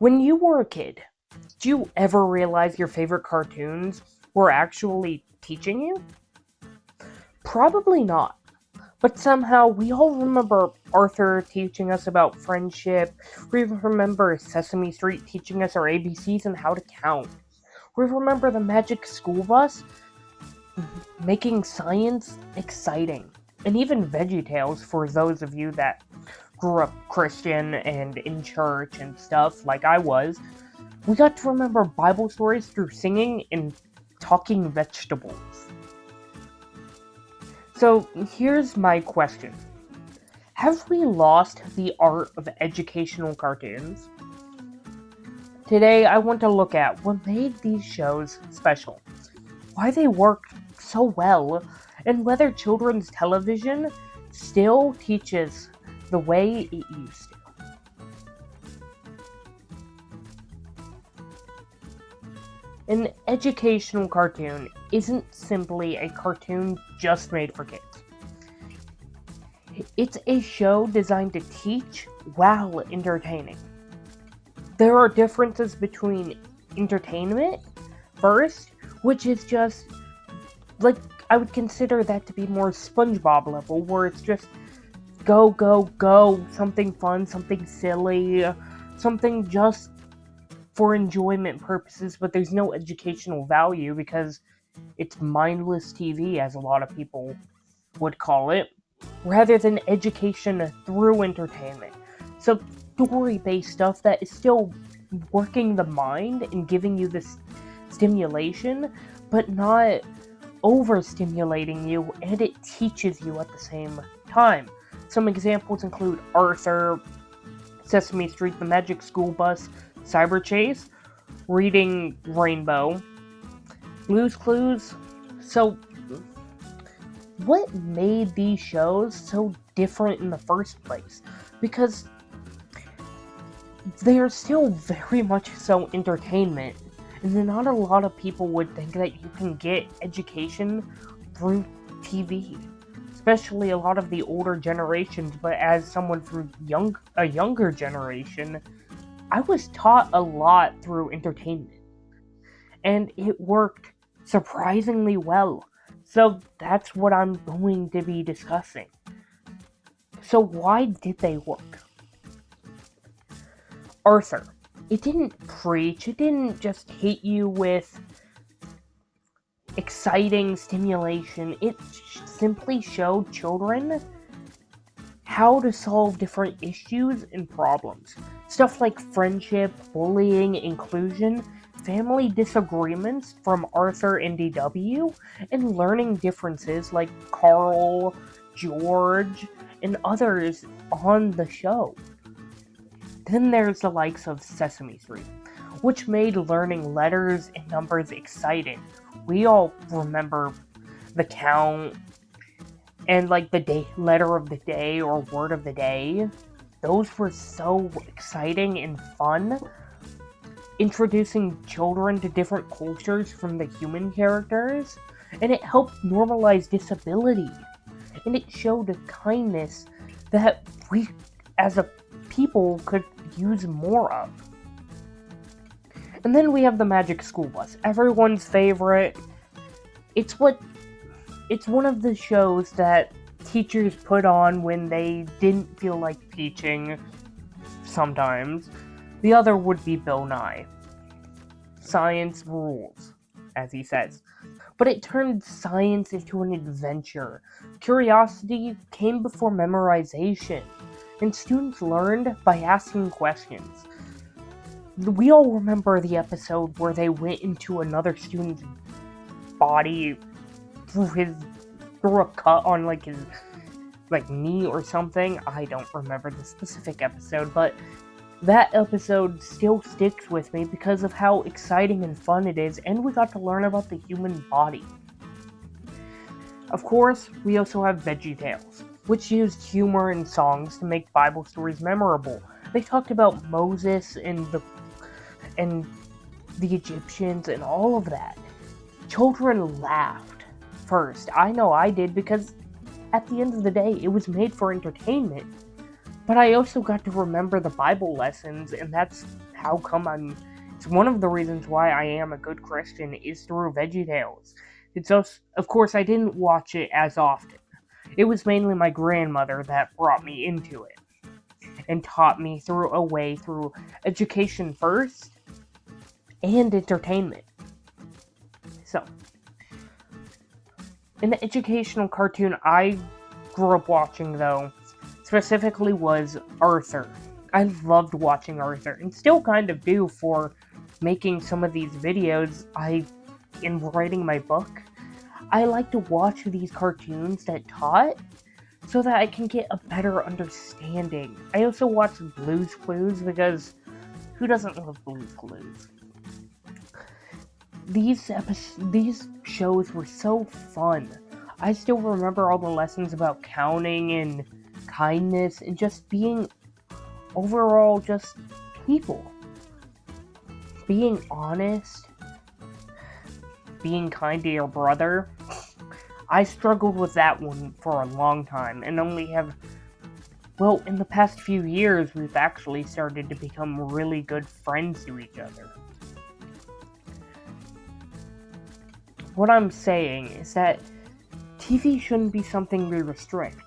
When you were a kid, did you ever realize your favorite cartoons were actually teaching you? Probably not. But somehow we all remember Arthur teaching us about friendship. We remember Sesame Street teaching us our ABCs and how to count. We remember the Magic School Bus making science exciting. And even VeggieTales for those of you that grew up Christian and in church and stuff like I was. We got to remember Bible stories through singing and talking vegetables. So here's my question. Have we lost the art of educational cartoons? Today I want to look at what made these shows special, why they worked so well, and whether children's television still teaches the way it used to. An educational cartoon isn't simply a cartoon just made for kids. It's a show designed to teach while entertaining. There are differences between entertainment, first, which is just, like, I would consider that to be more SpongeBob level, where it's just go, go, go, something fun, something silly, something just for enjoyment purposes, but there's no educational value because it's mindless TV, as a lot of people would call it, rather than education through entertainment. So story-based stuff that is still working the mind and giving you this stimulation, but not overstimulating you, and it teaches you at the same time. Some examples include Arthur, Sesame Street, The Magic School Bus, Cyber Chase, Reading Rainbow, Blue's Clues. So, what made these shows so different in the first place? Because they are still very much so entertainment, and then not a lot of people would think that you can get education through TV. Especially a lot of the older generations, but as someone from a younger generation, I was taught a lot through entertainment. And it worked surprisingly well. So that's what I'm going to be discussing. So why did they work? Arthur. It didn't preach, it didn't just hit you with exciting stimulation. It simply showed children how to solve different issues and problems. Stuff like friendship, bullying, inclusion, family disagreements from Arthur and DW, and learning differences like Carl, George, and others on the show. Then there's the likes of Sesame Street, which made learning letters and numbers exciting. We all remember the count and like the letter of the day or word of the day. Those were so exciting and fun, introducing children to different cultures from the human characters, and it helped normalize disability, and it showed a kindness that we as a people could use more of. And then we have the Magic School Bus, everyone's favorite. It's one of the shows that teachers put on when they didn't feel like teaching sometimes. The other would be Bill Nye. Science rules, as he says. But it turned science into an adventure. Curiosity came before memorization, and students learned by asking questions. We all remember the episode where they went into another student's body through a cut on his knee or something. I don't remember the specific episode, but that episode still sticks with me because of how exciting and fun it is, and we got to learn about the human body. Of course, we also have VeggieTales, which used humor and songs to make Bible stories memorable. They talked about Moses and the Egyptians and all of that. Children laughed first. I know I did, because at the end of the day, it was made for entertainment. But I also got to remember the Bible lessons, and that's how come it's one of the reasons why I am a good Christian is through VeggieTales. It's also, of course, I didn't watch it as often. It was mainly my grandmother that brought me into it and taught me through education first and entertainment. So, an educational cartoon I grew up watching, though, specifically was Arthur. I loved watching Arthur, and still kind of do for making some of these videos. In writing my book, I like to watch these cartoons that taught, so that I can get a better understanding. I also watch Blue's Clues, because who doesn't love Blue's Clues? These shows were so fun. I still remember all the lessons about counting and kindness and just being overall just people. Being honest, being kind to your brother. I struggled with that one for a long time and only have, well, in the past few years, we've actually started to become really good friends to each other. What I'm saying is that TV shouldn't be something we restrict,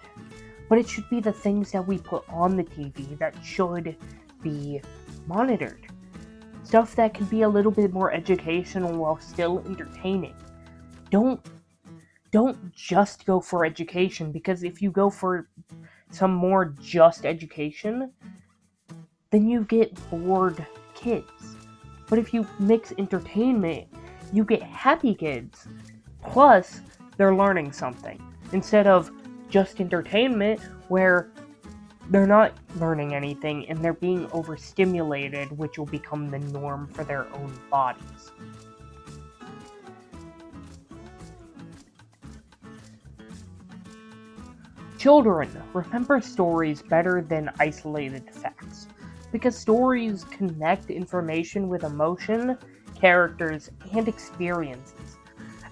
but it should be the things that we put on the TV that should be monitored. Stuff that can be a little bit more educational while still entertaining. Don't just go for education, because if you go for some more just education, then you get bored kids. But if you mix entertainment, you get happy kids. Plus, they're learning something. Instead of just entertainment, where they're not learning anything and they're being overstimulated, which will become the norm for their own bodies. Children, remember stories better than isolated facts, because stories connect information with emotion, characters, and experiences.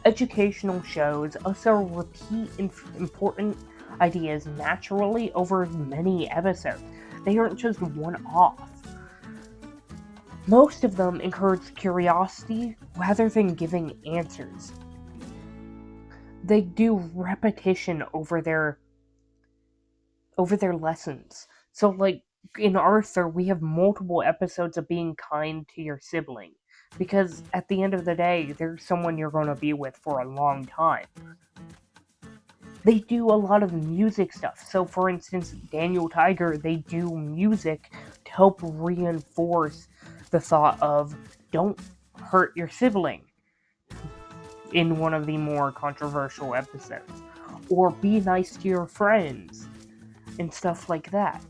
Educational shows also repeat important ideas naturally over many episodes. They aren't just one-off. Most of them encourage curiosity rather than giving answers. They do repetition over their lessons. So, like, in Arthur, we have multiple episodes of being kind to your sibling, because at the end of the day, they're someone you're going to be with for a long time. They do a lot of music stuff. So, for instance, Daniel Tiger, they do music to help reinforce the thought of don't hurt your sibling in one of the more controversial episodes. Or be nice to your friends and stuff like that.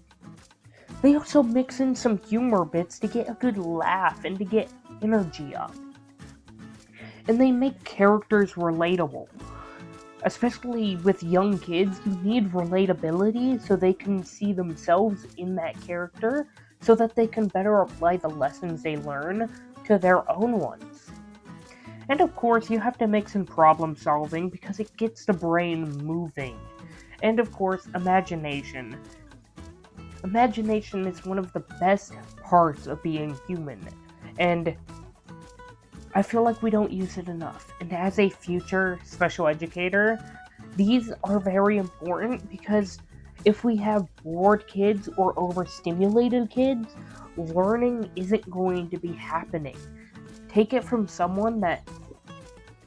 They also mix in some humor bits to get a good laugh and to get energy up. And they make characters relatable. Especially with young kids, you need relatability so they can see themselves in that character, so that they can better apply the lessons they learn to their own ones. And of course, you have to mix in problem solving because it gets the brain moving. And of course, imagination. Imagination is one of the best parts of being human, and I feel like we don't use it enough. And as a future special educator, these are very important, because if we have bored kids or overstimulated kids, learning isn't going to be happening. Take it from someone that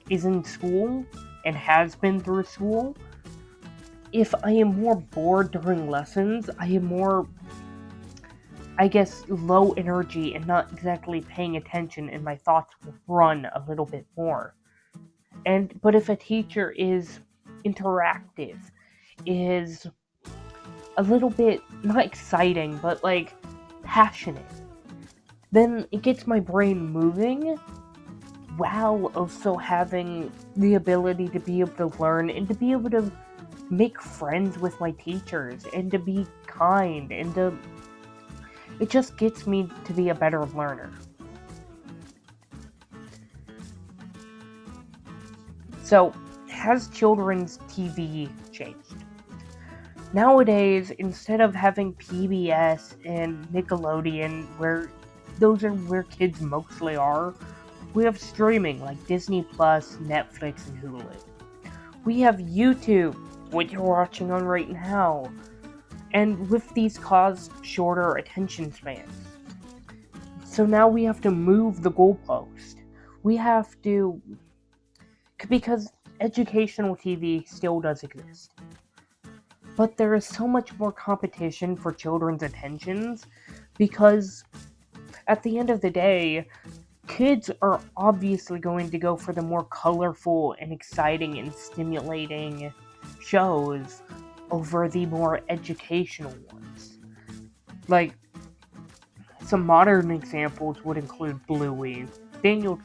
is in school and has been through school. If I am more bored during lessons, I am more, I guess, low energy and not exactly paying attention, and my thoughts will run a little bit more. But if a teacher is interactive, is a little bit, not exciting, but like passionate, then it gets my brain moving, while also having the ability to be able to learn and to be able to make friends with my teachers and to be kind and it just gets me to be a better learner. So, has children's TV changed? Nowadays, instead of having PBS and Nickelodeon, those are where kids mostly are, we have streaming like Disney Plus, Netflix, and Hulu. We have YouTube, what you're watching on right now, and with these caused shorter attention spans. So now we have to move the goalpost. We have to, because educational TV still does exist. But there is so much more competition for children's attentions because at the end of the day, kids are obviously going to go for the more colorful and exciting and stimulating shows over the more educational ones. Like, some modern examples would include Bluey, Daniel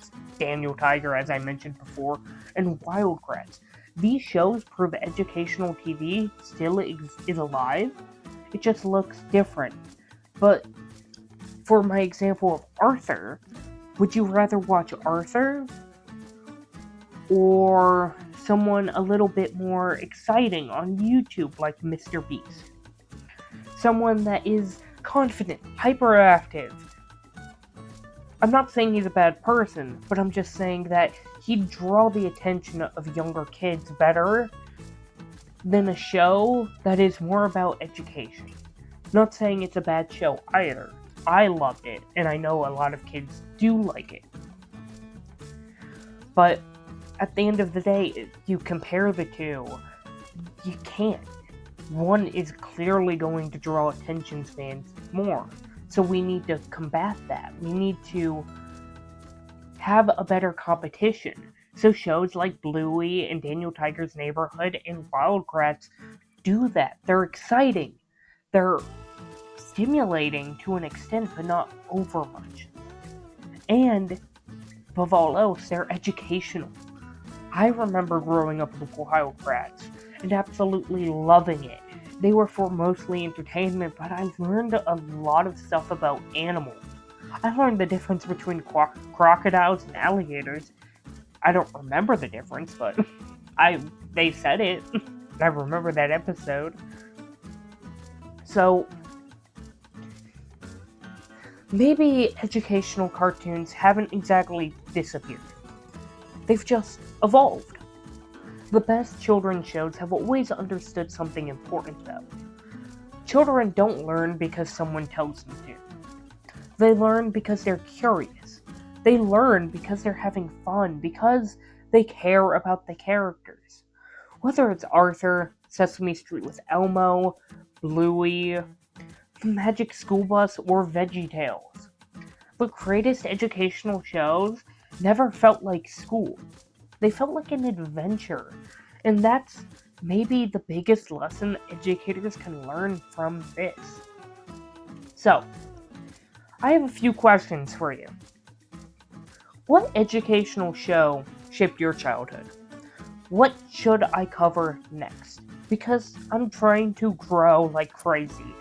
Tiger, as I mentioned before, and Wildcrats. These shows prove educational TV still is alive. It just looks different. But for my example of Arthur, would you rather watch Arthur or someone a little bit more exciting on YouTube like Mr.Beast? Someone that is confident, hyperactive. I'm not saying he's a bad person, but I'm just saying that he'd draw the attention of younger kids better than a show that is more about education. Not saying it's a bad show either. I loved it, and I know a lot of kids do like it. But at the end of the day, if you compare the two, you can't. One is clearly going to draw attention spans more. So we need to combat that. We need to have a better competition. So shows like Bluey and Daniel Tiger's Neighborhood and Wildcrats do that. They're exciting. They're stimulating to an extent, but not over much. And above all else, they're educational. I remember growing up with Wildcrats and absolutely loving it. They were for mostly entertainment, but I learned a lot of stuff about animals. I learned the difference between crocodiles and alligators. I don't remember the difference, but they said it. I remember that episode. So, maybe educational cartoons haven't exactly disappeared. They've just evolved. The best children's shows have always understood something important, though. Children don't learn because someone tells them to. They learn because they're curious. They learn because they're having fun, because they care about the characters. Whether it's Arthur, Sesame Street with Elmo, Bluey, The Magic School Bus, or VeggieTales. The greatest educational shows never felt like school. They felt like an adventure, and that's maybe the biggest lesson educators can learn from this. So, I have a few questions for you. What educational show shaped your childhood? What should I cover next? Because I'm trying to grow like crazy.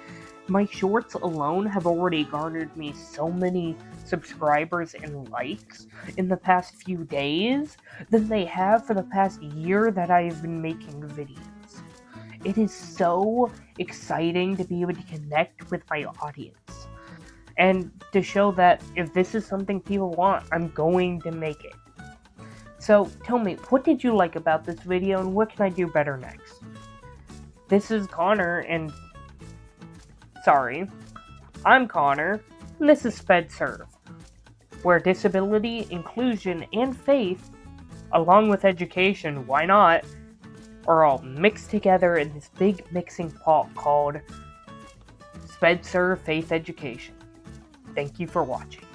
My shorts alone have already garnered me so many subscribers and likes in the past few days than they have for the past year that I have been making videos. It is so exciting to be able to connect with my audience and to show that if this is something people want, I'm going to make it. So tell me, what did you like about this video and what can I do better next? This is Connor and I'm Connor, and this is SpedServe, where disability, inclusion, and faith, along with education, why not, are all mixed together in this big mixing pot called SpedServe Faith Education. Thank you for watching.